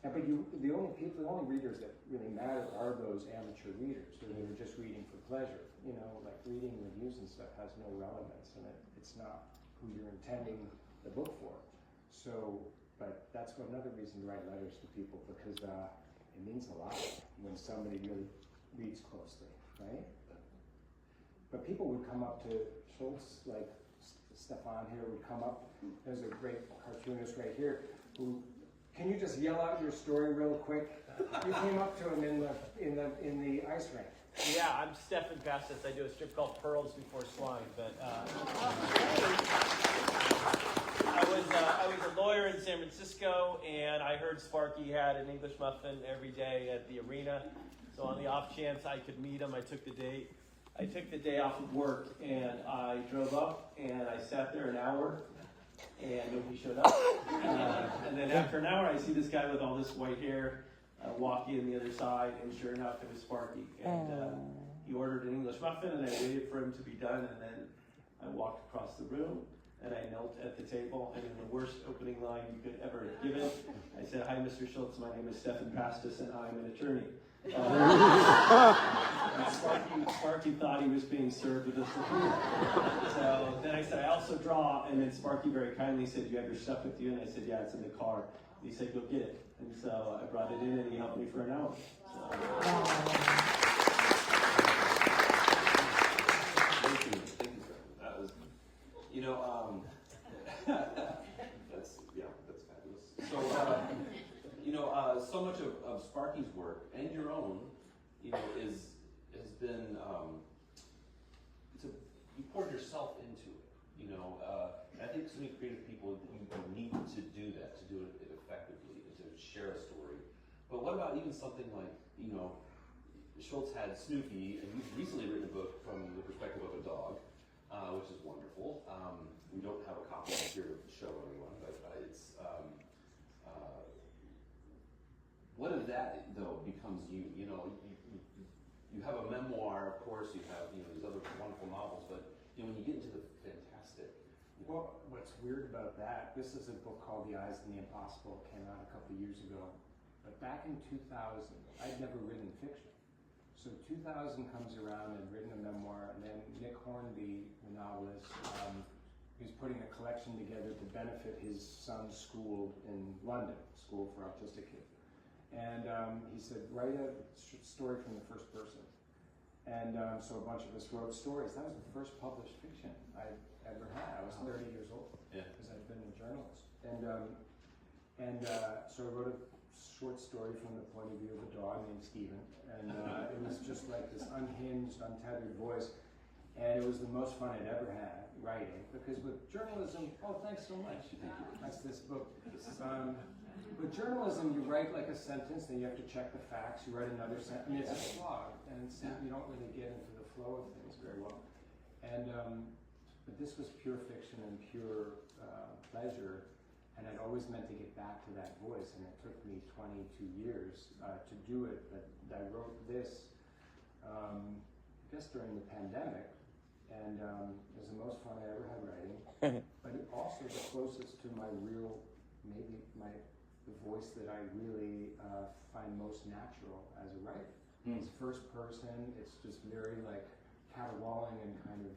But the only readers that really matter are those amateur readers who are just reading for pleasure. You know, like reading reviews and stuff has no relevance, and it's not who you're intending the book for. So, but that's another reason to write letters to people, because it means a lot when somebody really reads closely, right? But people would come up to Schulz, like Stefan here would come up. There's a great cartoonist right here who, can you just yell out your story real quick? You came up to him in the ice rink. Yeah, I'm Stefan Pastis. I do a strip called Pearls Before Swine. But I was a lawyer in San Francisco, and I heard Sparky had an English muffin every day at the arena. So on the off chance I could meet him, I took the day off of work, and I drove up, and I sat there an hour, and nobody showed up. And then after an hour, I see this guy with all this white hair walking in the other side, and sure enough, it was Sparky. And he ordered an English muffin, and I waited for him to be done, and then I walked across the room, and I knelt at the table, and in the worst opening line you could ever have given, I said, "Hi, Mr. Schulz, my name is Stefan Pastis, and I'm an attorney." Sparky thought he was being served with a souvenir. So then I said, "I also draw," and then Sparky very kindly said, "Do you have your stuff with you?" And I said, "Yeah, it's in the car." And he said, "Go get it." And so I brought it in, and he helped me for an hour. So. Thank you, sir. That was, that's fabulous. So, so much of Sparky's work and your own, has been, you poured yourself into it, I think so many creative people, you need to do that, to do it effectively, and to share a story. But what about even something like, Schulz had Snoopy, and you've recently written a book from the perspective of a dog, which is wonderful. We don't have a copy here to show anyone, but it's, what of that, though, becomes you? You have a memoir, of course, you have these other wonderful novels, but when you get into the fantastic. Well, what's weird about that, this is a book called The Eyes and the Impossible. It came out a couple of years ago. But back in 2000, I'd never written fiction. So 2000 comes around and written a memoir, and then Nick Hornby, the novelist, he's putting a collection together to benefit his son's school in London, School for Autistic Kids. And he said, write a story from the first person. And so a bunch of us wrote stories. That was the first published fiction I'd ever had. I was 30 years old because I'd been a journalist. And so I wrote a short story from the point of view of a dog named Steven. And it was just like this unhinged, untethered voice. And it was the most fun I'd ever had writing, because with journalism, thanks so much. That's this book. With journalism, you write like a sentence, then you have to check the facts. You write another sentence, and it's a slog, and you don't really get into the flow of things very well. And but this was pure fiction and pure pleasure, and I'd always meant to get back to that voice, and it took me 22 years to do it. But I wrote this, I guess, during the pandemic, and it was the most fun I ever had writing. But it also the closest to my real, maybe the voice that I really find most natural as a writer. It's first person, it's just very like caterwauling and kind of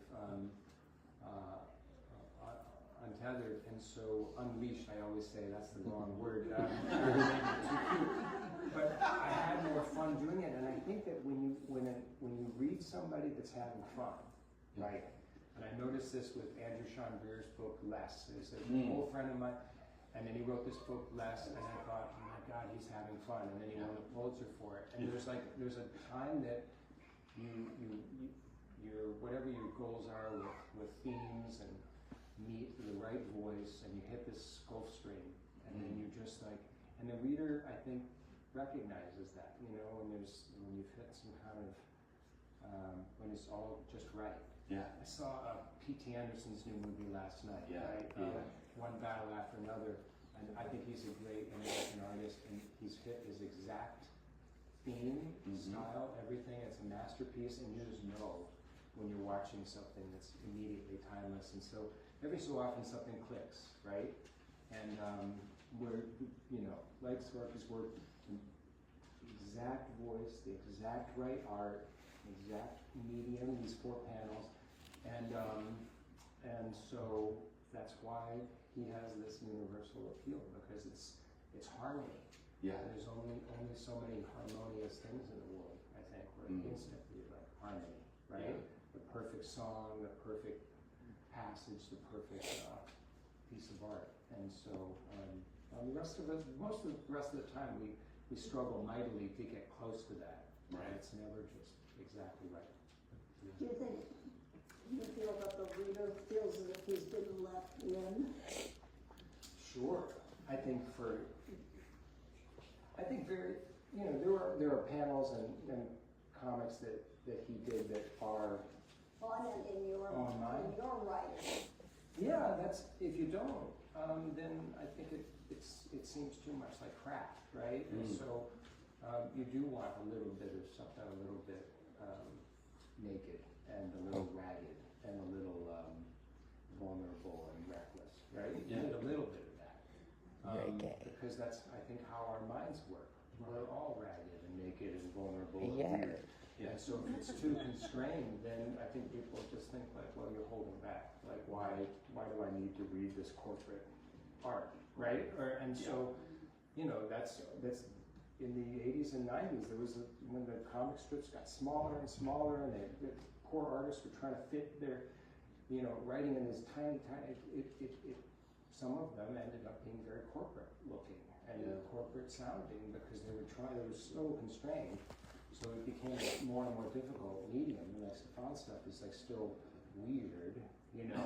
untethered, and so unleashed, I always say that's the wrong word. But I had more fun doing it, and I think that when you read somebody that's having fun, right? And I noticed this with Andrew Sean Greer's book, Less. It's an old friend of mine. And then he wrote this book, Less, and I thought, oh my God, he's having fun. And then he won the Pulitzer for it. And there's a time that your whatever your goals are with themes and meet the right voice, and you hit this Gulf Stream, and then you just like, and the reader, I think, recognizes that, when you've hit some kind of when it's all just right. Yeah. I saw P.T. Anderson's new movie last night. Right? One Battle After Another, and I think he's a great American artist, and he's hit his exact theme, style, everything. It's a masterpiece, and you just know when you're watching something that's immediately timeless. And so every so often something clicks, right? And where, you know, like Sparky's work, the exact voice, the exact right art, exact medium, these 4 panels, and so that's why he has this universal appeal, because it's harmony. Yeah. There's only so many harmonious things in the world, I think, where instantly like harmony, right? Yeah. The perfect song, the perfect passage, the perfect piece of art. And so the rest of us, most of the rest of the time, we struggle mightily to get close to that. Right. It's never just exactly right. Do you think you feel that the reader feels as if he's been left in? Sure. I think very, you know, there are panels and comics that he did that are, Well, I meant in your writing. yeah, that's, if you don't, then I think it seems too much like craft, right? And so you do want a little bit of something a little bit naked and a little ragged and a little vulnerable and reckless, right? You need a little bit of that. Because that's, I think, how our minds work. We're all ragged and naked and vulnerable. Yeah. Yeah, so if it's too constrained, then I think people just think like, well, you're holding back. Like, why do I need to read this corporate art, right? So, you know, that's in the 80s and 90s. There was when the comic strips got smaller and smaller, and the poor artists were trying to fit their, you know, writing in this tiny. Some of them ended up being very corporate looking and corporate sounding because they were so constrained. So it became a more and more difficult medium. And like Stefan's stuff is like still weird, you know.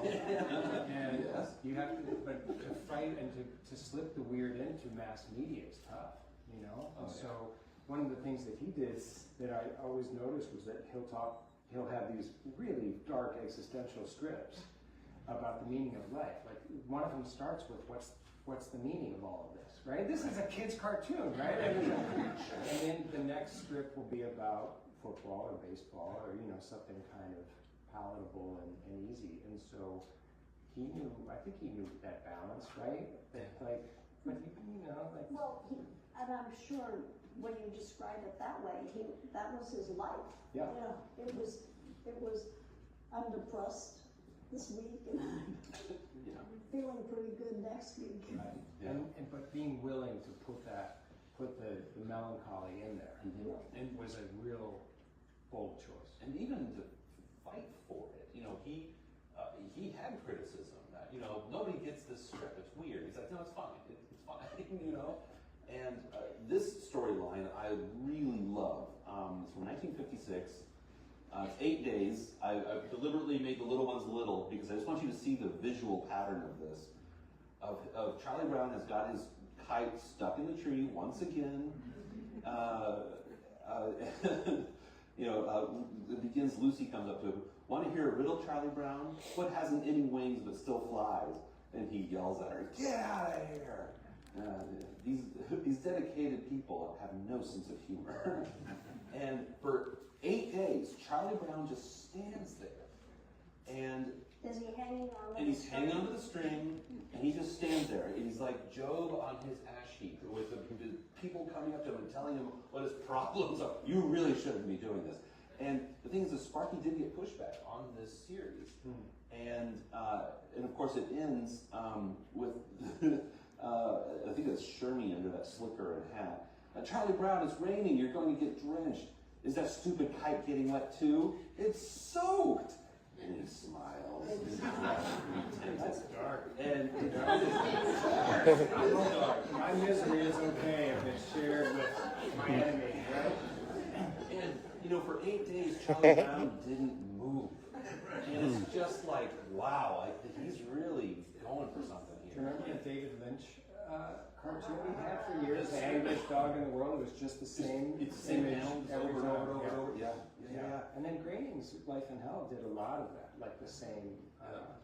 And you have to, but to fight and to slip the weird into mass media is tough, you know. And so one of the things that he did that I always noticed was that he'll have these really dark existential strips about the meaning of life. Like one of them starts with what's the meaning of all of this, right? This is a kid's cartoon, right? And then the next strip will be about football or baseball or, you know, something kind of palatable and easy. And so I think he knew that balance, right? That, like, but you know, like. Well, and I'm sure when you describe it that way, that was his life. Yeah. You know, it was, I'm depressed this week and I'm feeling pretty good next week. Right. Yeah. But being willing to put the melancholy in there and was a real bold choice. And even to fight for it, you know, he had criticism that, you know, nobody gets this strip, it's weird. He's like, no, it's fine, it's fine, you know. And this storyline I really love. It's from 1956. It's 8 days. I deliberately made the little ones little because I just want you to see the visual pattern of this. Of Charlie Brown has got his kite stuck in the tree once again. You know, it begins, Lucy comes up to him. Want to hear a riddle, Charlie Brown? What hasn't any wings but still flies? And he yells at her, get out of here! These dedicated people have no sense of humor. And for 8 days, Charlie Brown just stands there. And Is he hanging on? and he's hanging onto the string, and he just stands there. And he's like Job on his ash heap, with the people coming up to him and telling him what his problems are. You really shouldn't be doing this. And the thing is that Sparky did get pushback on this series. And of course it ends with, I think it's Shermie under that slicker and hat. Charlie Brown, it's raining, you're going to get drenched. Is that stupid kite getting wet too? It's soaked! And he smiles. That's dark. And My misery is okay if it's shared with my enemy, right? And, you know, for 8 days, Charlie Brown didn't move. And it's just like, wow, he's really going for something Do you here. remember the David Lynch cartoon we had for years? The angriest dog in the world. It was just the same It's the same image animals every over and time. over and over. Yeah. Yeah. And then Groening's Life in Hell did a lot of that, like the same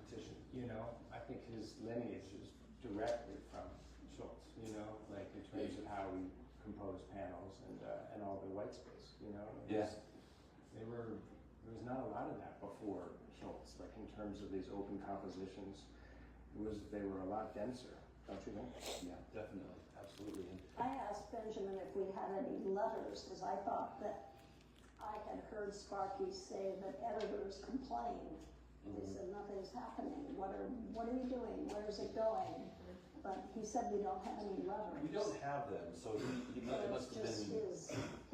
petition. You know, I think his lineage is directly from Schulz. You know, like in terms of how he composed panels and all the white space. You know, Yeah. there was not a lot of that before Schulz. Like in terms of these open compositions, they were a lot denser. don't you think? Yeah, definitely, absolutely. And I asked Benjamin if we had any letters, because I thought that I had heard Sparky say that editors complained. They said nothing's happening, what are you doing, where's it going? But he said we don't have any letters. we don't have them, so it So must it's have just been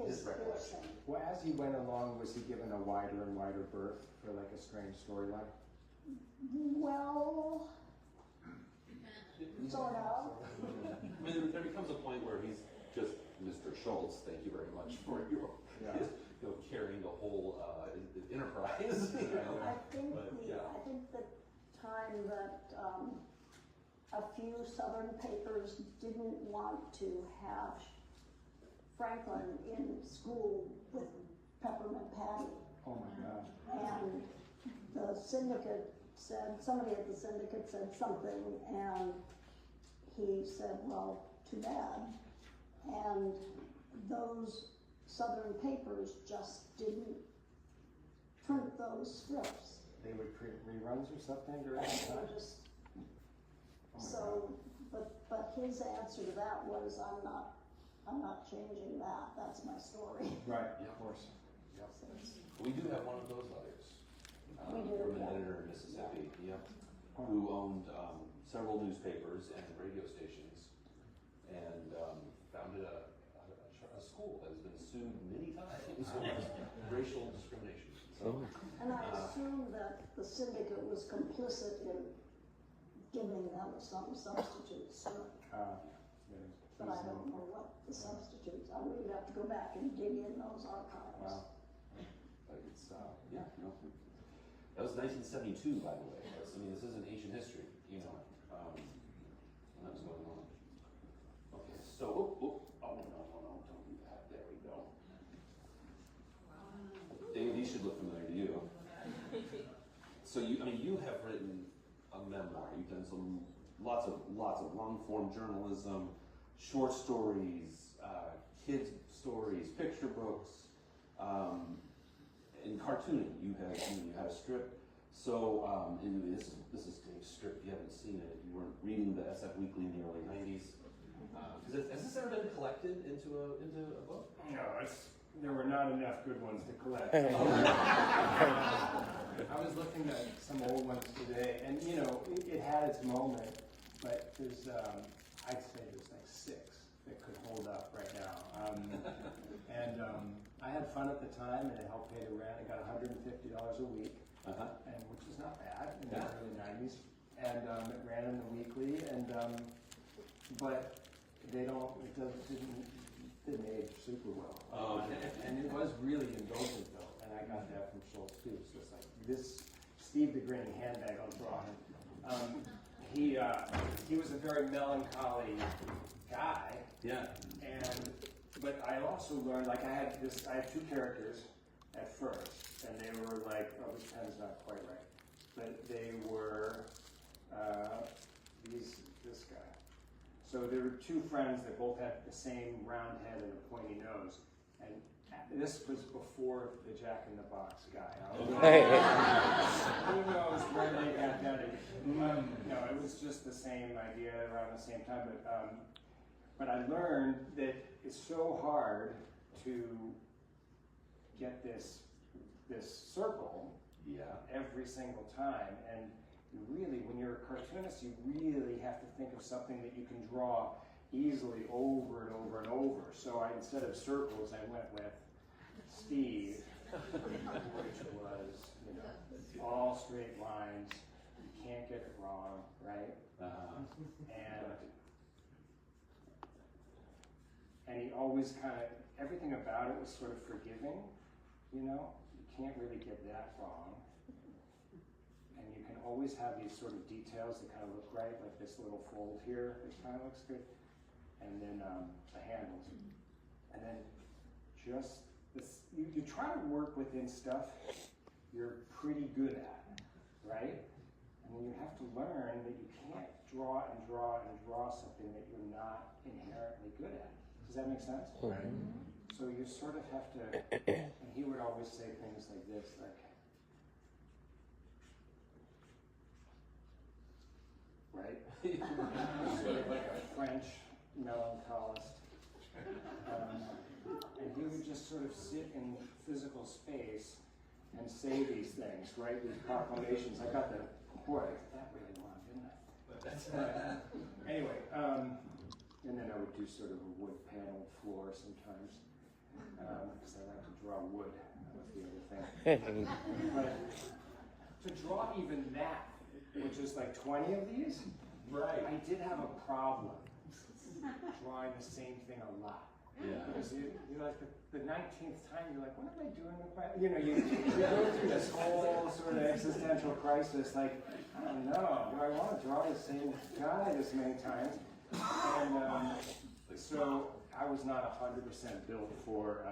his recollection. hearsay. Well, as he went along, was he given a wider and wider berth for like a strange storyline? Well, sort of. I mean, there becomes a point where he's just Mr. Schulz. Thank you very much for your, Yeah. carrying the whole enterprise. You know? I think But, yeah. I think the time that a few Southern papers didn't want to have Franklin in school with Peppermint Patty, Oh my God. and the syndicate said, somebody at the syndicate said something, and he said, well, too bad. And those Southern papers just didn't print those strips. They would print reruns or something during that They time? just, Oh my so, but his answer to that was, I'm not changing that, that's my story. Right, Yeah. of course. Yep. We do have one of those letters. We do, From an yeah. editor in Mississippi, yep, who owned several newspapers and radio stations, and founded a school that has been sued many times for racial discrimination. So, And I assume that the syndicate was complicit in giving them some substitutes, but I don't know what the substitutes are. We would have to go back and dig in those archives. Wow. but it's yeah, you know, that was 1972, by the way. I mean, this isn't ancient history, you know, when that was going on. Okay, so oh no, don't do that. There we go. Dave, these should look familiar to you. So you have written a memoir. You've done lots of long form journalism, short stories, kids stories, picture books, and cartooning. You had a strip. So and this is Dave's strip. If you haven't seen it, if you weren't reading the SF Weekly in the early '90s. Has this ever been collected into a book? No, there were not enough good ones to collect. I was looking at some old ones today, and it had its moment, but there's, I'd say there's like 6 that could hold up right now. And I had fun at the time, and it helped pay the rent. I got $150 a week, and which is not bad in the early '90s. And it ran in the weekly, and but it didn't age super well. Oh, okay. And it was really indulgent though, and I got that from Schulz too. So it's like this Steve the Grinning handbag I'll draw him. He was a very melancholy guy. Yeah. But I also learned, like I had 2 characters at first, and they were like, oh, this pen's not quite right, but they were this guy. So there were 2 friends that both had the same round head and a pointy nose, and this was before the Jack in the Box guy. Who knows where they got that? No, it was just the same idea around the same time, but I learned that it's so hard to get this circle every single time, and you really, when you're a cartoonist, you really have to think of something that you can draw easily over and over and over. So instead of circles, I went with Steve, which was, all straight lines. You can't get it wrong, right? And he always everything about it was sort of forgiving, You can't really get that wrong. And you can always have these sort of details that kind of look right, like this little fold here, which kind of looks good. And then the handles. And then just this, you try to work within stuff you're pretty good at, right? And then you have to learn that you can't draw and draw and draw something that you're not inherently good at. Does that make sense? Right. So you sort of have to, and he would always say things like this, like, right? Sort of French melancholist. And he would just sort of sit in physical space and say these things, right? These proclamations. I got the, boy, I got that really long, didn't I? Anyway, and then I would do sort of a wood paneled floor sometimes, because I like to draw wood. That was the other thing. But to draw even that, which is like 20 of these, Right. I did have a problem drawing the same thing a lot. Yeah. Because you're like the 19th time, you're like, what am I doing with my, you know, you go through this whole sort of existential crisis, like, I don't know, do I want to draw the same guy this many times? And so I was not 100% built for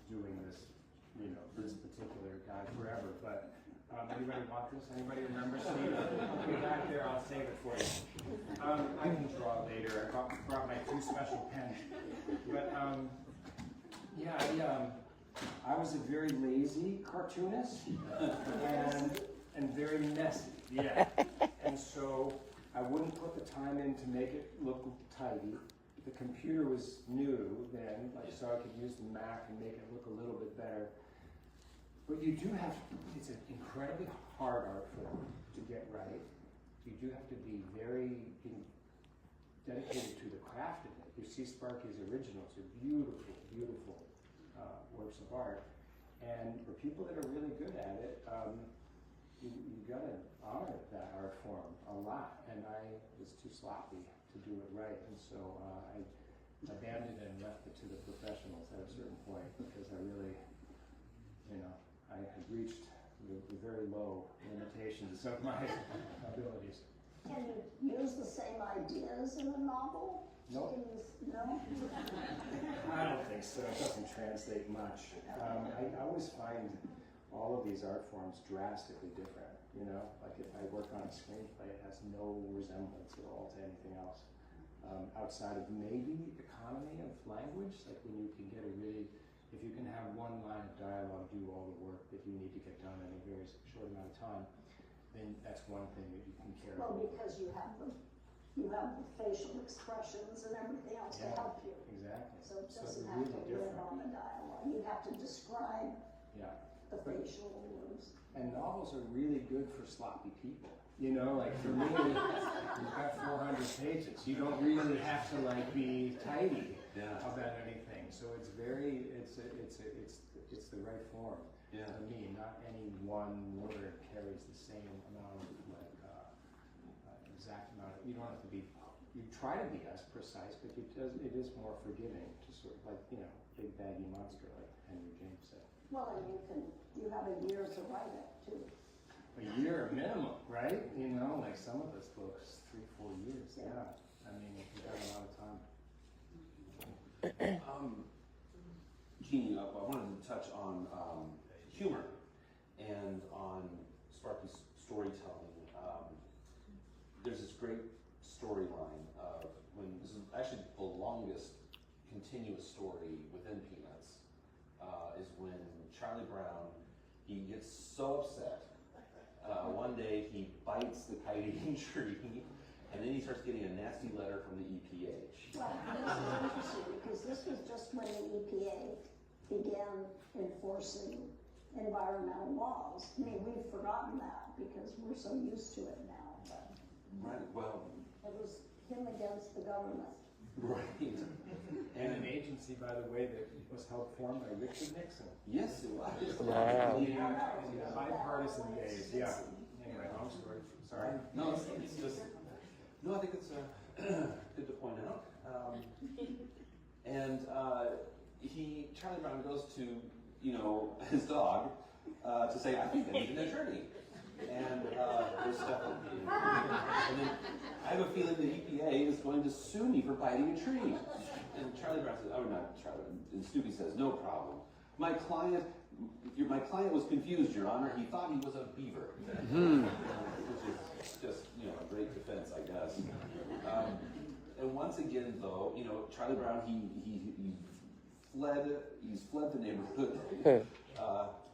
doing this, you know, this particular guy forever, but anybody want this? Anybody remember seeing it? I'll be back there, I'll save it for you. I can draw later. I brought my 2 special pens. But yeah, I was a very lazy cartoonist and very messy. Yeah. And so I wouldn't put the time in to make it look tidy. The computer was new then, like, so I could use the Mac and make it look a little bit better. But you do have, it's an incredibly hard art form to get right. You do have to be very dedicated to the craft of it. You see Sparky's originals are beautiful, beautiful works of art. And for people that are really good at it, you gotta honor that art form a lot. And I was too sloppy to do it right. And so I abandoned it and left it to the professionals at a certain point because I really, you know, I had reached the very low limitations of my abilities. Can you use the same ideas in a novel? Nope. No? I don't think so. It doesn't translate much. I always find all of these art forms drastically different. You know, like if I work on a screenplay, it has no resemblance at all to anything else. Outside of maybe economy of language, like when you can get a really, if you can have one line of dialogue do all the work that you need to get done in a very short amount of time, then that's one thing that you can carry. Well, because you have the facial expressions and everything else to help you. Exactly. So it So doesn't they're have really to live different. on the dialogue. You have to describe Yeah. the facial moves. And novels are really good for sloppy people. You know, like for me, you've got 400 pages. You don't really have to like be tidy about anything. So it's very, it's the right form for me. Not any one word carries the same amount of like exact amount. You don't have to be. You try to be as precise, but it is more forgiving to sort of like, you know, big baggy monster like Henry James said. Well, and you have a year to write it too. A year minimum, right? You know, like some of this books, 3-4 years. Yeah. I mean, you got a lot of time. Jeannie, I wanted to touch on humor and on Sparky's storytelling. There's this great storyline of when this is actually the longest continuous story within Peanuts. Is when Charlie Brown, he gets so upset. One day he bites the kite-eating tree, and then he starts getting a nasty letter from the EPA. Well, this is interesting because this was just when the EPA began enforcing environmental laws. I mean, we've forgotten that because we're so used to it now. But Right, well. it was him against the government. Right. And an agency, by the way, that was helped form by Richard Nixon. Yes, it was. Wow. In the bipartisan days, yeah. Anyway, long story. Sorry. No, it's just. No, I think it's good to point out. And Charlie Brown goes to, you know, his dog to say, I think I need an attorney. And there's stuff. And then I have a feeling the EPA is going to sue me for biting a tree. And Charlie Brown says, oh, not Charlie. And Snoopy says, no problem. My client was confused, Your Honor. He thought he was a beaver. Which is just, you know, a great defense, I guess. And once again, though, you know, Charlie Brown, he's fled the neighborhood.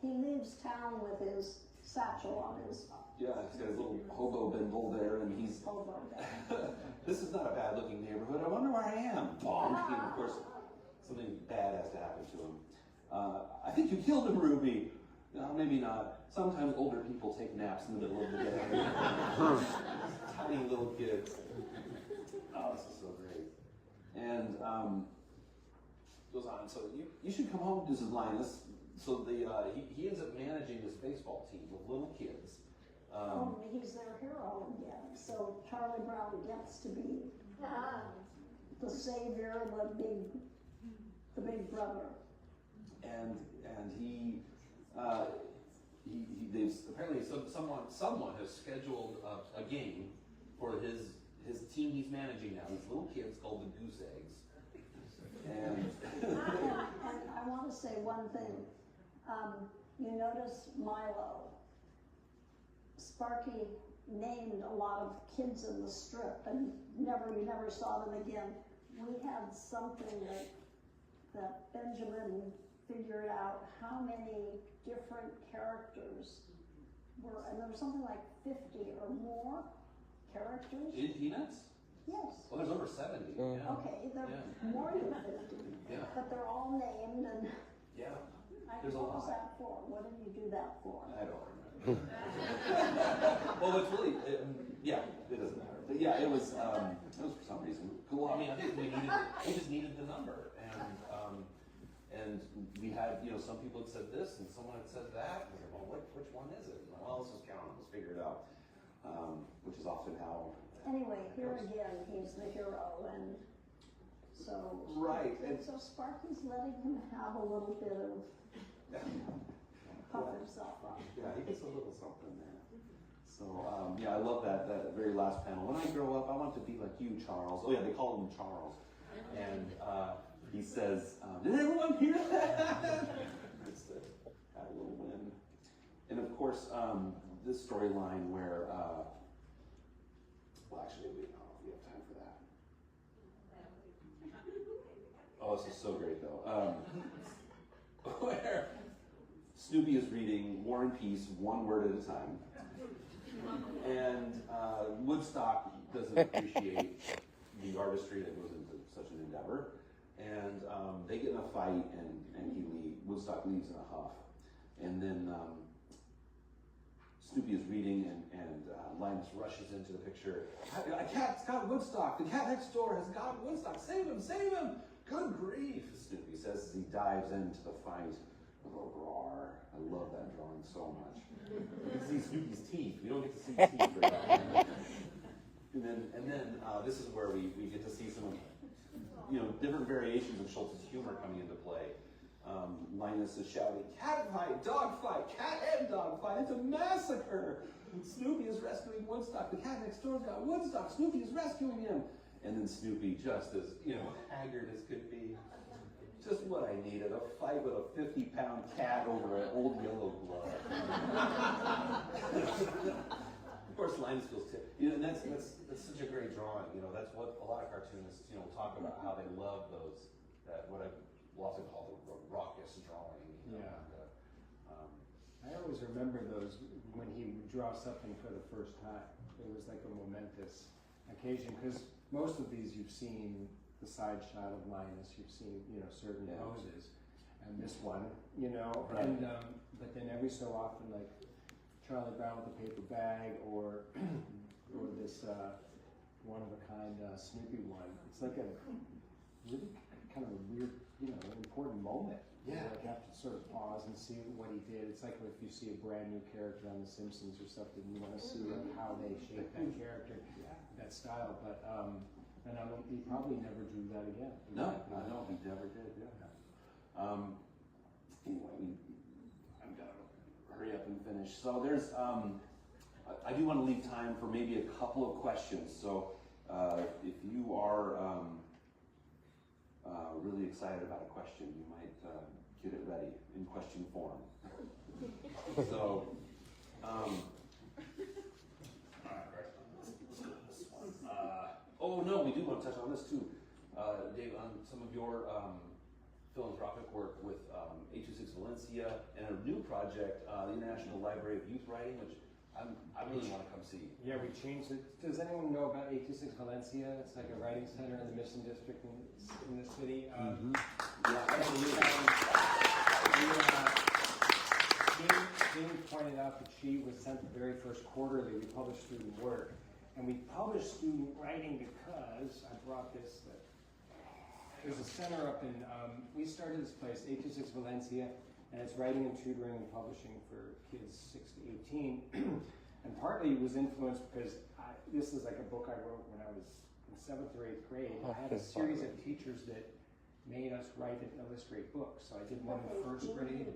He leaves town with his satchel on his Yeah, he's got his little hobo bindle there, and he's. Hobo. This is not a bad-looking neighborhood. I wonder where I am. Bonk. And of course, something bad has to happen to him. I think you killed him, Ruby. No, maybe not. Sometimes older people take naps in the middle of the day. Tiny little kids. Oh, this is so great. And goes on. So you should come home. This is Linus. So he ends up managing this baseball team with little kids. He's their hero again. So Charlie Brown gets to be the savior, the big brother. And he they've apparently someone has scheduled a game for his team he's managing now. These little kids called the Goose Eggs. And I want to say one thing. You notice Milo. Sparky named a lot of kids in the strip, and you never saw them again. We had something that Benjamin figured out how many different characters were, and there was something like 50 or more characters. In Peanuts? Yes. Well, there's over 70. Yeah. Okay, there are more than 50, Yeah. but they're all named, and Yeah. what There's a was lot. that for? What did you do that for? I don't remember. Well, it's really, yeah, it doesn't matter. But yeah, it was for some reason cool. I mean, I think we just needed the number, and we had, some people had said this and someone had said that. And we're like, well, which one is it? And well, let's just count them, let's figure it out. Which is often how. Anyway, here again, he's the hero, and so. Right. And so Sparky's letting him have a little bit of, puff himself up. Yeah, he gets a little something there. So, yeah, I love that very last panel. When I grow up, I want to be like you, Charles. Oh yeah, they call him Charles. And he says, did everyone hear that? It's had a little win. And of course, this storyline where, well, actually, I don't know if we have time for that. Oh, this is so great, though. Where Snoopy is reading War and Peace, one word at a time. And Woodstock doesn't appreciate the artistry that goes into such an endeavor. And they get in a fight, and Woodstock leaves in a huff. And then Snoopy is reading, and Linus rushes into the picture. A cat's got Woodstock. The cat next door has got Woodstock. Save him, save him. Good grief, Snoopy says as he dives into the fight. Oh, roar. I love that drawing so much. You can see Snoopy's teeth. We don't get to see the teeth very often. And then this is where we get to see some different variations of Schulz's humor coming into play. Linus is shouting, cat fight, dog fight, cat and dog fight, it's a massacre. Snoopy is rescuing Woodstock. The cat next door's got Woodstock. Snoopy is rescuing him. And then Snoopy, just as, haggard as could be, just what I needed, a fight with a 50-pound cat over an old yellow glove. Of course, Linus feels and that's such a great drawing. That's what a lot of cartoonists, talk about, how they love those, what I often call the raucous drawing. Yeah. I always remember those when he would draw something for the first time. It was like a momentous occasion, because most of these you've seen the side shot of Linus, you've seen, certain poses, and this one, Right. and but then every so often, like Charlie Brown with the paper bag, or this one of a kind Snoopy one. It's like a really kind of a weird, important moment. Yeah. You have to sort of pause and see what he did. It's like if you see a brand new character on The Simpsons or something, you want to see how they shaped that character, that style. But he probably never drew that again. No, he never did. Yeah. Anyway, I'm gonna hurry up and finish. So there's, I do want to leave time for maybe a couple of questions. So if you are really excited about a question, you might get it ready in question form. So, oh no, we do want to touch on this too, Dave, on some of your philanthropic work with 826 Valencia and a new project, the International Library of Youth Writing, which I really want to come see you. Yeah, we changed it. Does anyone know about 826 Valencia? It's like a writing center in the Mission District in the city. Yeah, I believe Jean pointed out that she was sent the very first quarterly. We published student work. And we published student writing because I brought this. There's a center up in, we started this place, 826 Valencia, and it's writing and tutoring and publishing for kids 6 to 18. And partly it was influenced because this is like a book I wrote when I was in 7th or 8th grade. I had a series of teachers that made us write and illustrate books. So I did one in first grade.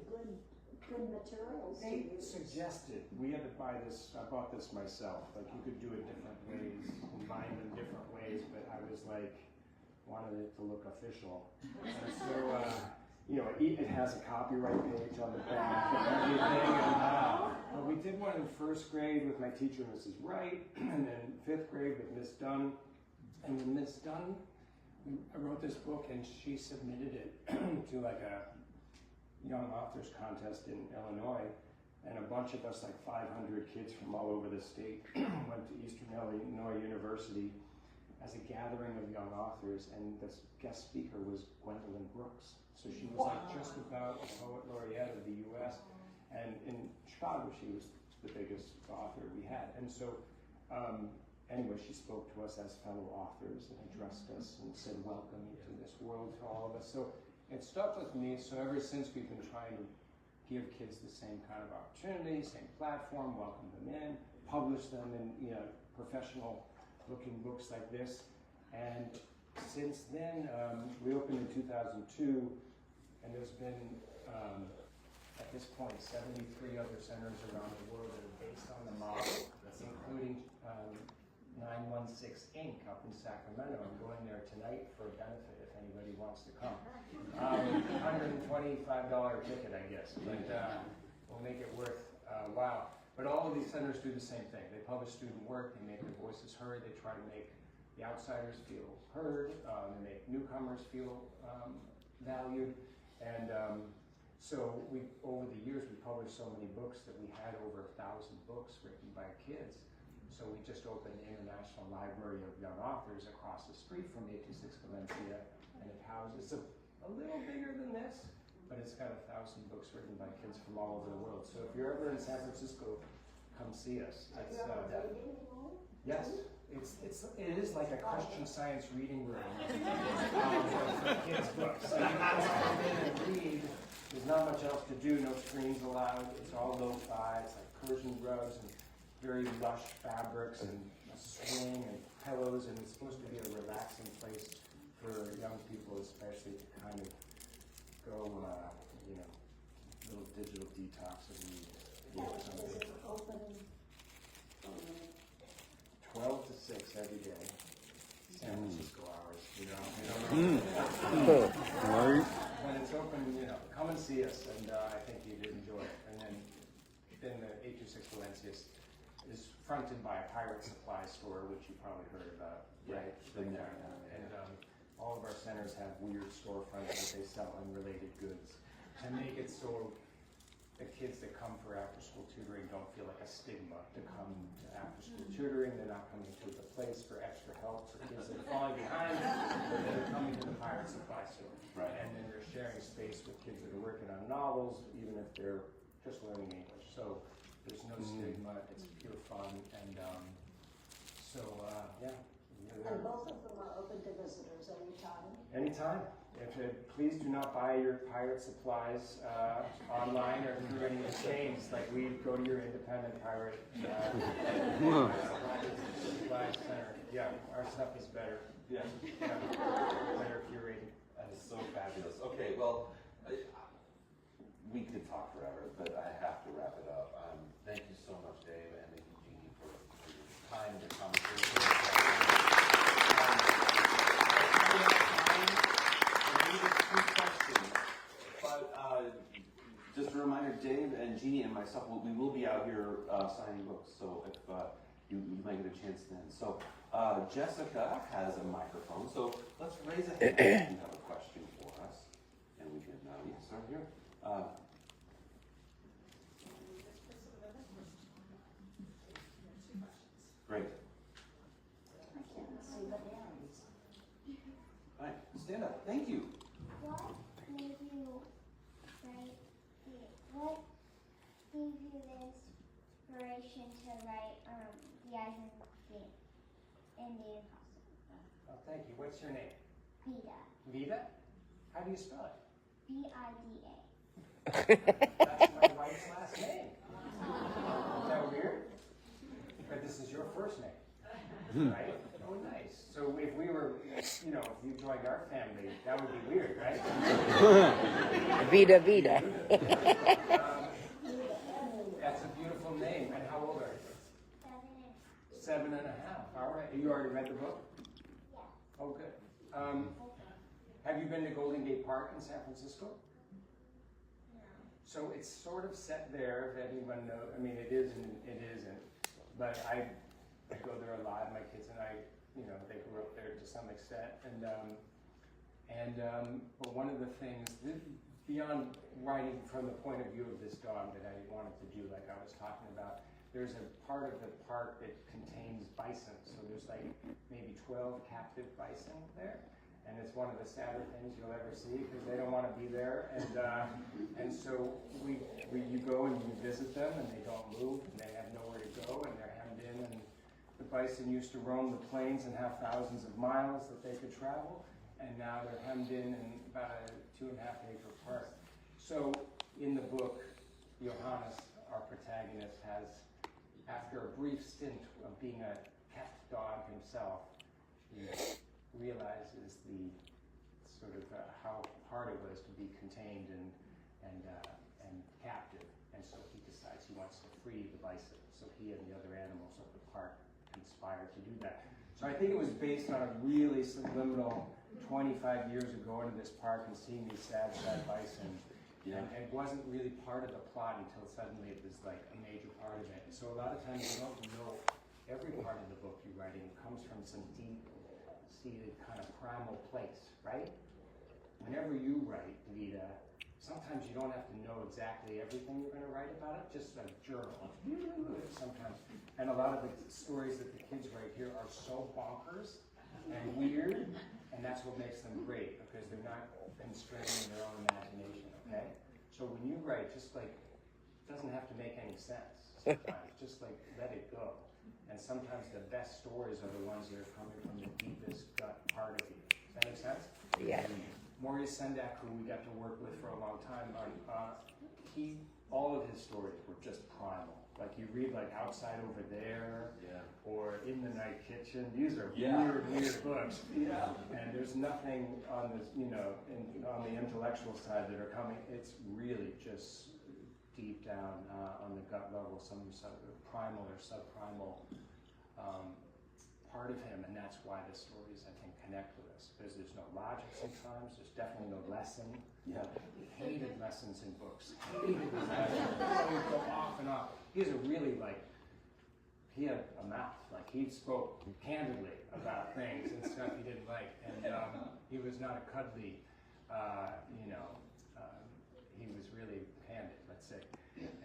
Good materials. They suggested, we had to buy this, I bought this myself, like you could do it different ways, combine them different ways, but I was like, wanted it to look official. And so, you know, it has a copyright page on the back and everything. And, we did one in first grade with my teacher, Mrs. Wright, and then 5th grade with Miss Dunn. And with Miss Dunn, I wrote this book and she submitted it to like a young authors contest in Illinois, and a bunch of us, like 500 kids from all over the state, went to Eastern Illinois University as a gathering of young authors, and the guest speaker was Gwendolyn Brooks. So she was like just about a poet laureate of the U.S., and in Chicago she was the biggest author we had. And so anyway, she spoke to us as fellow authors and addressed us and said welcome to this world to all of us. So it stuck with me, so ever since we've been trying to give kids the same kind of opportunity, same platform, welcome them in, publish them in professional looking books like this. And since then, we opened in 2002, and there's been, at this point, 73 other centers around the world that are based on the model, including 916 Inc. up in Sacramento. I'm going there tonight for a benefit if anybody wants to come. $125 ticket, I guess, but we'll make it worth while. But all of these centers do the same thing. They publish student work, they make their voices heard, they try to make the outsiders feel heard, they make newcomers feel valued. And so over the years, we published so many books that we had over 1,000 books written by kids. So we just opened the International Library of Young Authors across the street from 826 Valencia, and it houses a little bigger than this, but it's got 1,000 books written by kids from all over the world. So if you're ever in San Francisco, come see us. Yes, it is like a Christian Science reading room for kids' books. So you can come in and read. There's not much else to do. No screens allowed. It's all lo-fi. It's like Persian rugs and very lush fabrics and a swing and pillows, and it's supposed to be a relaxing place for young people, especially to kind of go, little digital detox and read. Is it open from 12 to 6 every day. San Francisco hours, When it's open, come and see us, and I think you'd enjoy it. And then the 826 Valencia is fronted by a pirate supply store, which you probably heard about, right? Been there. And all of our centers have weird storefronts that they sell unrelated goods to make it so the kids that come for after-school tutoring don't feel like a stigma to come to after-school tutoring. They're not coming to the place for extra help for kids that are falling behind, but they're coming to the pirate supply store. Right. And then they're sharing space with kids that are working on novels, even if they're just learning English. So there's no stigma, it's pure fun, and yeah. And both of them are open to visitors anytime. Anytime. Please do not buy your pirate supplies online or through any of the chains. Like, we go to your independent pirate supply center. Yeah, our stuff is better. Yeah. Better curated. That is so fabulous. Okay, well, we could talk forever, but I have to wrap it up. Thank you so much, Dave, and thank you, Jeannie, for your time and your conversation. Just a reminder, Dave and Jeannie and myself, we will be out here signing books, so if you might get a chance then. So Jessica has a microphone, so let's raise a hand if you have a question for us. And we can, yes, right here. Stand up. Thank you. What made you write it? What gave you the inspiration to write the eyes and the impossible? Oh, thank you. What's your name? Vida. Vida? How do you spell it? Vida. That's my wife's last name. Is that weird? But this is your first name, right? Oh, nice. So if we were, if you joined our family, that would be weird, right? Vida, Vida. That's a beautiful name. And how old are you? 7 and a half. All right. You already read the book? Yeah. Oh, good. Have you been to Golden Gate Park in San Francisco? No. So it's sort of set there, if anyone knows. I mean, it is and it isn't. But I go there a lot. My kids and I, they grew up there to some extent. But one of the things, beyond writing from the point of view of this dog that I wanted to do, like I was talking about, there's a part of the park that contains bison. So there's like maybe 12 captive bison there. And it's one of the sadder things you'll ever see because they don't want to be there. And so you go and you visit them and they don't move and they have nowhere to go and they're hemmed in. And the bison used to roam the plains and have thousands of miles that they could travel. And now they're hemmed in about a 2.5-acre park. So in the book, Johannes, our protagonist, has, after a brief stint of being a kept dog himself, he realizes the sort of how hard it was to be contained and captive, and so he decides he wants to free the bison. So he and the other animals of the park conspire to do that. So I think it was based on a really subliminal 25 years of going to this park and seeing these sad bison. Yeah. And it wasn't really part of the plot until suddenly it was like a major part of it. So a lot of times you don't know every part of the book you're writing comes from some deep-seated kind of primal place, right? Whenever you write, Vida, sometimes you don't have to know exactly everything you're going to write about it, just a journal. Sometimes. And a lot of the stories that the kids write here are so bonkers and weird, and that's what makes them great, because they're not constraining their own imagination, okay? So when you write, just like, it doesn't have to make any sense sometimes, just like let it go. And sometimes the best stories are the ones that are coming from the deepest gut part of you. Does that make sense? Yeah. Maurice Sendak, who we got to work with for a long time, all of his stories were just primal. Like you read like Outside Over There, or In the Night Kitchen. These are weird books. Yeah. And there's nothing on this, on the intellectual side that are coming. It's really just deep down on the gut level, some sort of primal or subprimal part of him, and that's why the stories, I think, connect with us, because there's no logic sometimes, there's definitely no lesson. Yeah. Hated lessons in books. Hated lessons. So he'd go off and off. He had a mouth, like he spoke candidly about things and stuff he didn't like, and he was not a cuddly, he was really candid, let's say,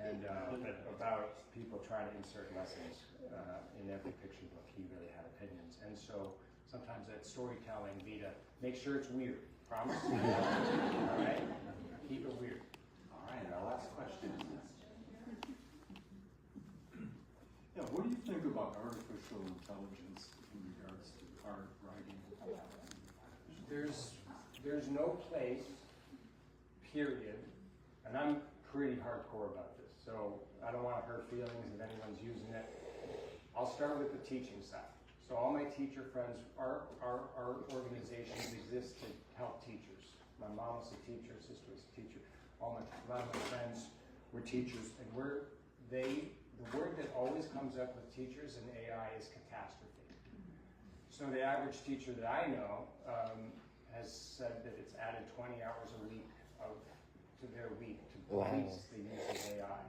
and but about people trying to insert lessons in every picture book, he really had opinions, and so sometimes that storytelling, Vida, make sure it's weird, promise? All right? Keep it weird. All right, our last question. Yeah, what do you think about artificial intelligence in regards to art, writing? There's no place, period, and I'm pretty hardcore about this, so I don't want to hurt feelings if anyone's using it. I'll start with the teaching side. So all my teacher friends, our organizations exist to help teachers. My mom was a teacher, sister was a teacher. A lot of my friends were teachers, and the word that always comes up with teachers and AI is catastrophe. So the average teacher that I know has said that it's added 20 hours a week to their week to police the use of AI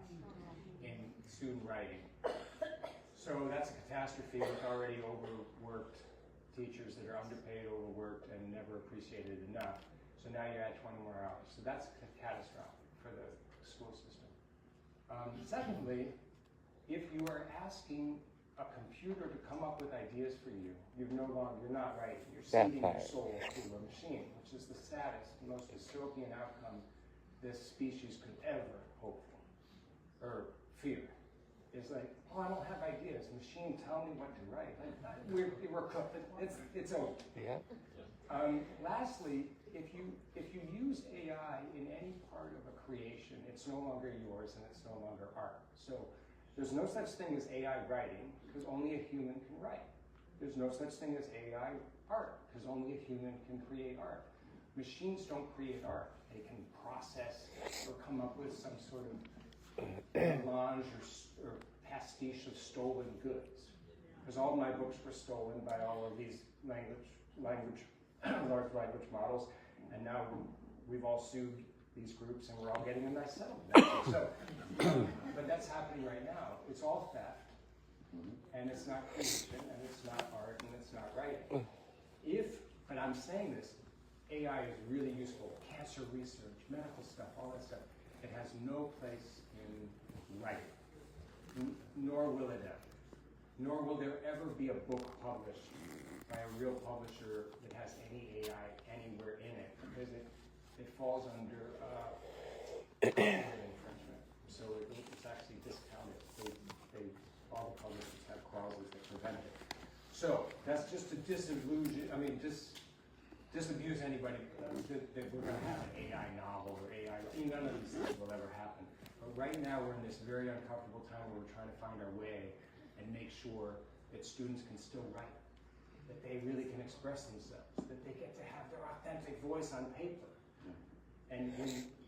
in student writing. So that's a catastrophe with already overworked teachers that are underpaid, overworked, and never appreciated enough. So now you add 20 more hours. So that's catastrophic for the school system. Secondly, if you are asking a computer to come up with ideas for you, you're not writing. You're ceding your soul to a machine, which which is the saddest, most dystopian outcome this species could ever hope for, or fear. It's like, oh, I don't have ideas. Machine, tell me what to write. Like, we're cooked. It's over. Yeah. Lastly, if you use AI in any part of a creation, it's no longer yours and it's no longer art. So there's no such thing as AI writing because only a human can write. There's no such thing as AI art because only a human can create art. Machines don't create art. They can process or come up with some sort of melange or pastiche of stolen goods. Because all of my books were stolen by all of these large language models, and now we've all sued these groups and we're all getting a nice settlement. So, but that's happening right now. It's all theft, and it's not creation, and it's not art, and it's not writing. But I'm saying this, AI is really useful. Cancer research, medical stuff, all that stuff. It has no place in writing, nor will it ever. Nor will there ever be a book published by a real publisher that has any AI anywhere in it, because it falls under copyright infringement. So it's actually discounted. All the publishers have clauses that prevent it. So that's just to disabuse anybody that we're going to have an AI novel or AI. None of these things will ever happen. But right now we're in this very uncomfortable time where we're trying to find our way and make sure that students can still write, that they really can express themselves, that they get to have their authentic voice on paper. And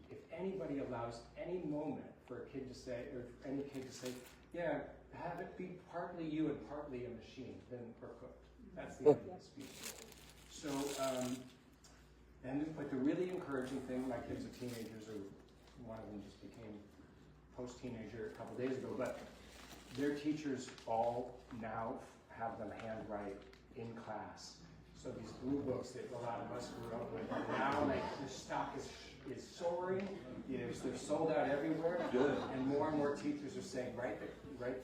if anybody allows any moment for a kid to say, or any kid to say, yeah, have it be partly you and partly a machine, then we're cooked. That's the end of the speech. So, but the really encouraging thing, my kids are teenagers, or one of them just became post-teenager a couple days ago, but their teachers all now have them handwrite in class. So these blue books that a lot of us grew up with, now like the stock is soaring. They're sold out everywhere. Good. And more teachers are saying, write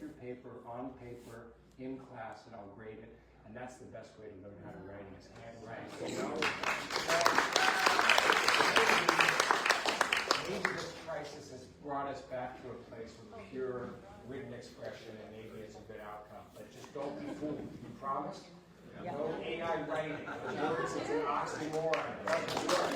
your paper on paper in class, and I'll grade it. And that's the best way to learn how to write is handwriting. Maybe this crisis has brought us back to a place with pure written expression, and maybe it's a good outcome. But just don't be fooled. You promise? No AI writing. The words, it's an oxymoron. It doesn't work.